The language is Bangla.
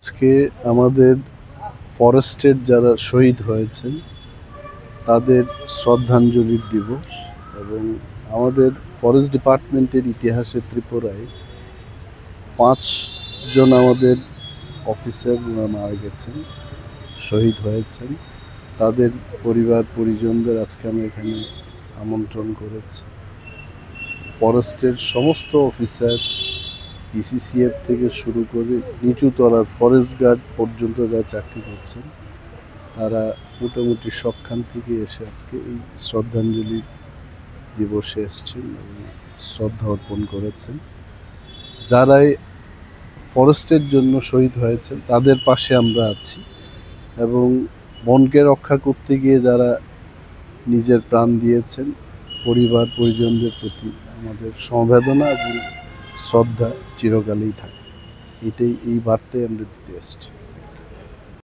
আজকে আমাদের ফরেস্টের যারা শহীদ হয়েছেন তাদের শ্রদ্ধাঞ্জলির দিবস এবং আমাদের ফরেস্ট ডিপার্টমেন্টের ইতিহাসে ত্রিপুরায় 5 জন আমাদের অফিসার মারা গেছেন, শহীদ হয়েছেন। তাদের পরিবার পরিজনদের আজকে আমরা এখানে আমন্ত্রণ করেছি। ফরেস্টের সমস্ত অফিসার, পিসিসিএফ থেকে শুরু করে নিচু তলার ফরেস্ট গার্ড পর্যন্ত যারা চাকরি করছেন তারা মোটামুটি সবখান থেকে এসে আজকে এই শ্রদ্ধাঞ্জলি দিবসে এসছেন এবং শ্রদ্ধা অর্পণ করেছেন। যারাই ফরেস্টের জন্য শহীদ হয়েছেন তাদের পাশে আমরা আছি এবং বনকে রক্ষা করতে গিয়ে যারা নিজের প্রাণ দিয়েছেন পরিবার পরিজনদের প্রতি আমাদের সমবেদনা এবং শ্রদ্ধা চিরকালেই থাকে। এই বার্তাই আমরা দিতে এসেছি।